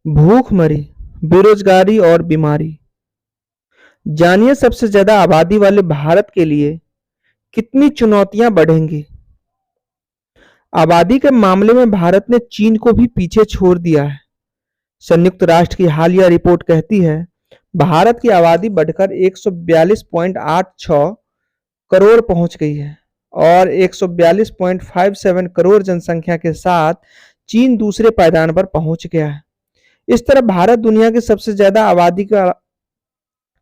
भूखमरी, बेरोजगारी और बीमारी। जानिए सबसे ज्यादा आबादी वाले भारत के लिए कितनी चुनौतियां बढ़ेंगी। आबादी के मामले में भारत ने चीन को भी पीछे छोड़ दिया है। संयुक्त राष्ट्र की हालिया रिपोर्ट कहती है भारत की आबादी बढ़कर 142.86 करोड़ पहुंच गई है और 142.57 करोड़ जनसंख्या के साथ चीन दूसरे पायदान पर पहुंच गया है। इस तरह भारत दुनिया के सबसे ज्यादा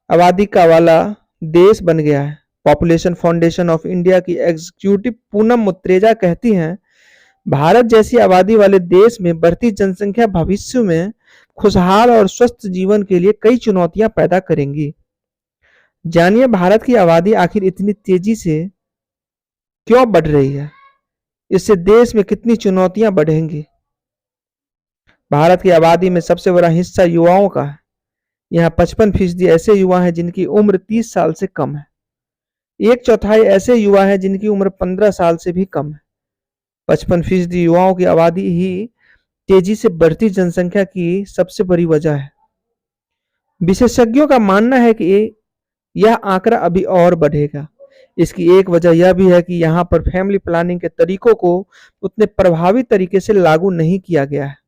आबादी का वाला देश बन गया है। पॉपुलेशन फाउंडेशन ऑफ इंडिया की एग्जीक्यूटिव पूनम मुत्रेजा कहती हैं भारत जैसी आबादी वाले देश में बढ़ती जनसंख्या भविष्य में खुशहाल और स्वस्थ जीवन के लिए कई चुनौतियां पैदा करेंगी। जानिए भारत की आबादी आखिर इतनी तेजी से क्यों बढ़ रही है, इससे देश में कितनी चुनौतियां बढ़ेंगी। भारत की आबादी में सबसे बड़ा हिस्सा युवाओं का है। यहाँ 55% ऐसे युवा हैं जिनकी उम्र 30 साल से कम है। एक चौथाई ऐसे युवा हैं जिनकी उम्र 15 साल से भी कम है। 55% युवाओं की आबादी ही तेजी से बढ़ती जनसंख्या की सबसे बड़ी वजह है। विशेषज्ञों का मानना है कि यह आंकड़ा अभी और बढ़ेगा। इसकी एक वजह यह भी है कि यहाँ पर फैमिली प्लानिंग के तरीकों को उतने प्रभावी तरीके से लागू नहीं किया गया है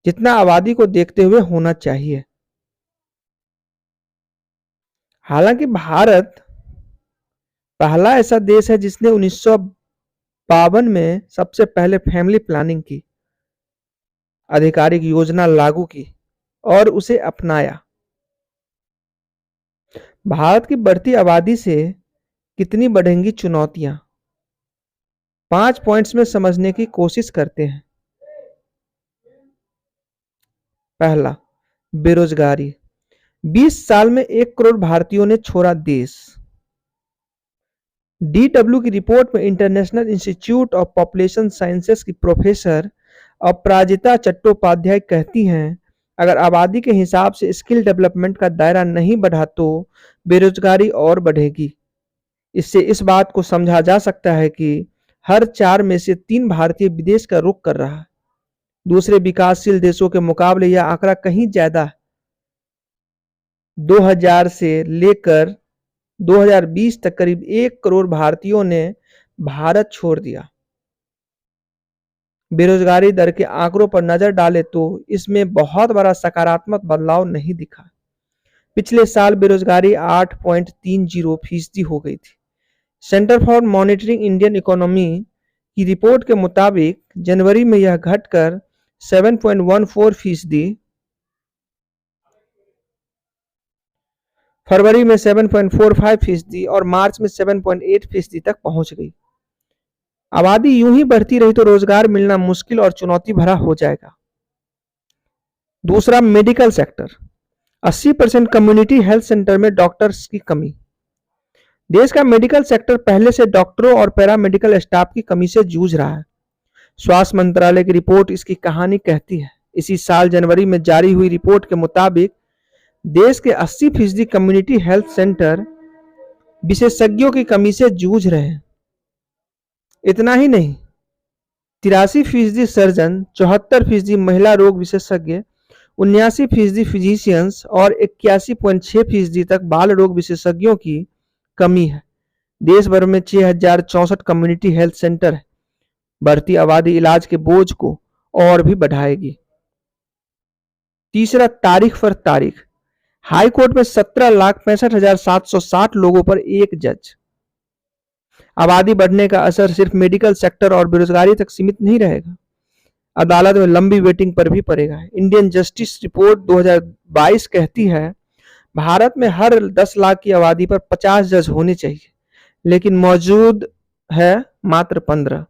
जितना आबादी को देखते हुए होना चाहिए। हालांकि भारत पहला ऐसा देश है जिसने 1952 में सबसे पहले फैमिली प्लानिंग की आधिकारिक योजना लागू की और उसे अपनाया। भारत की बढ़ती आबादी से कितनी बढ़ेंगी चुनौतियां, 5 पॉइंट्स में समझने की कोशिश करते हैं। पहला, बेरोजगारी। 20 साल में 1 करोड़ भारतीयों ने छोड़ा देश। डीडब्ल्यू की रिपोर्ट में international institute of population sciences की प्रोफेसर अपराजिता चट्टोपाध्याय कहती हैं अगर आबादी के हिसाब से स्किल डेवलपमेंट का दायरा नहीं बढ़ा तो बेरोजगारी और बढ़ेगी। इससे इस बात को समझा जा सकता है कि हर 4 में से 3 भारतीय विदेश का रुख कर रहा है। दूसरे विकासशील देशों के मुकाबले यह आंकड़ा कहीं ज्यादा है। 2000 से लेकर 2020 तक करीब 1 करोड़ भारतीयों ने भारत छोड़ दिया। बेरोजगारी दर के आंकड़ों पर नजर डालें तो इसमें बहुत बड़ा सकारात्मक बदलाव नहीं दिखा। पिछले साल बेरोजगारी 8.30% हो गई थी। Centre for monitoring Indian economy की रिपोर्ट के मुताबिक जनवरी में यह घटकर 7.14%, फरवरी में 7.45% और मार्च में 7.8% तक पहुंच गई। आबादी यूं ही बढ़ती रही तो रोजगार मिलना मुश्किल और चुनौती भरा हो जाएगा। दूसरा, medical sector. 80% community health centre में डॉक्टर्स की कमी। देश का मेडिकल सेक्टर पहले से डॉक्टरों और पैरामेडिकल स्टाफ की कमी से जूझ रहा है। स्वास्थ्य मंत्रालय की रिपोर्ट इसकी कहानी कहती है। इसी साल जनवरी में जारी हुई रिपोर्ट के मुताबिक देश के 80% कम्युनिटी हेल्थ सेंटर विशेषज्ञों की कमी से जूझ रहे हैं। इतना ही नहीं, 83% सर्जन, 74% महिला रोग विशेषज्ञ, 79% फिजिशियंस और 81.6% तक बाल रोग विशेषज्ञों की कमी है। देश भर में 6064 कम्युनिटी हेल्थ सेंटर है। बढ़ती आबादी इलाज के बोझ को और भी बढ़ाएगी। तीसरा, तारीख पर तारीख। हाई कोर्ट में 17,65,760 लोगों पर एक जज। आबादी बढ़ने का असर सिर्फ मेडिकल सेक्टर और बेरोजगारी तक सीमित नहीं रहेगा, अदालत में लंबी वेटिंग पर भी पड़ेगा। इंडियन जस्टिस रिपोर्ट 2022 कहती है भारत में हर 10 लाख की आबादी पर 50 जज होने चाहिए, लेकिन मौजूद है मात्र 15।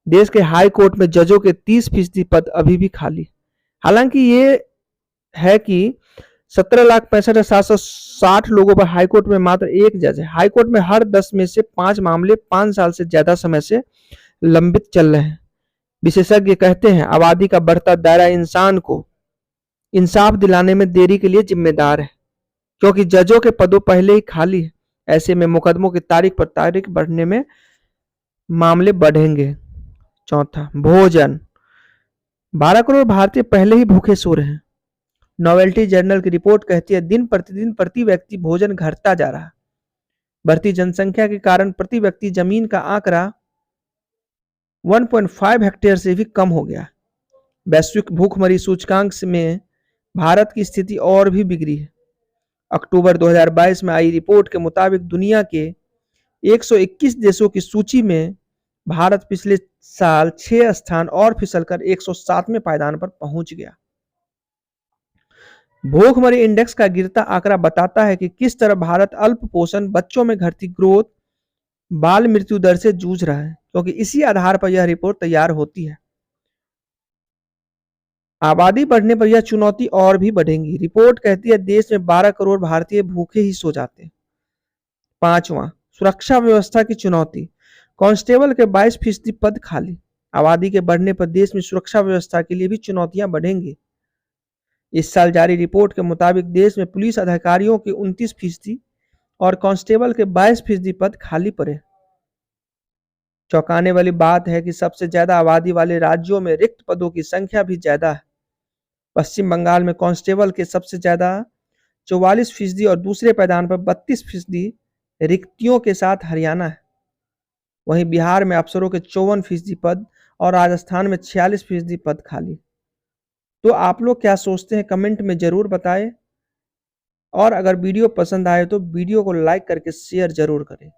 देश के हाई कोर्ट में जजों के 30% पद अभी भी खाली। हालांकि ये है कि 17,65,760 लोगों पर हाईकोर्ट में मात्र एक जज है। हाईकोर्ट में हर 10 में से 5 मामले 5 साल से ज्यादा समय से लंबित चल रहे हैं। विशेषज्ञ कहते हैं आबादी का बढ़ता दायरा इंसान को इंसाफ दिलाने में देरी के लिए जिम्मेदार है, क्योंकि जजों के पदों पहले ही खाली है। ऐसे में मुकदमों की तारीख पर तारीख बढ़ने में मामले बढ़ेंगे। चौथा, भोजन। 12 करोड़ भारतीय पहले ही भूखे सो रहे हैं। नोवेल्टी जर्नल की रिपोर्ट कहती है दिन प्रतिदिन प्रति व्यक्ति भोजन घटता जा रहा है। बढ़ती जनसंख्या के कारण प्रति व्यक्ति जमीन का आंकड़ा 1.5 हेक्टेयर से भी कम हो गया। वैश्विक भूखमरी सूचकांक में भारत की स्थिति और भी बिगड़ी है। अक्टूबर 2022 में आई रिपोर्ट के मुताबिक दुनिया के 121 देशों की सूची में भारत पिछले साल 6 स्थान और फिसलकर 107वें पायदान पर पहुंच गया। भूखमरी इंडेक्स का गिरता आंकड़ा बताता है कि किस तरह भारत अल्प पोषण, बच्चों में घटती ग्रोथ, बाल मृत्यु दर से जूझ रहा है, क्योंकि इसी आधार पर यह रिपोर्ट तैयार होती है। आबादी बढ़ने पर यह चुनौती और भी बढ़ेगी। रिपोर्ट कहती है देश में 12 करोड़ भारतीय भूखे ही सो जाते हैं। 5वां, सुरक्षा व्यवस्था की चुनौती। कांस्टेबल के 22% पद खाली। आबादी के बढ़ने पर देश में सुरक्षा व्यवस्था के लिए भी चुनौतियां बढ़ेंगी। इस साल जारी रिपोर्ट के मुताबिक देश में पुलिस अधिकारियों के 29% और कांस्टेबल के 22% पद खाली पड़े। चौंकाने वाली बात है कि सबसे ज्यादा आबादी वाले राज्यों में रिक्त पदों की संख्या भी ज्यादा है। पश्चिम बंगाल में कांस्टेबल के सबसे ज्यादा 44% और दूसरे पायदान पर 32% रिक्तियों के साथ हरियाणा है। वहीं बिहार में अफसरों के 54% पद और राजस्थान में 46% पद खाली। तो आप लोग क्या सोचते हैं कमेंट में जरूर बताएं, और अगर वीडियो पसंद आए तो वीडियो को लाइक करके शेयर जरूर करें।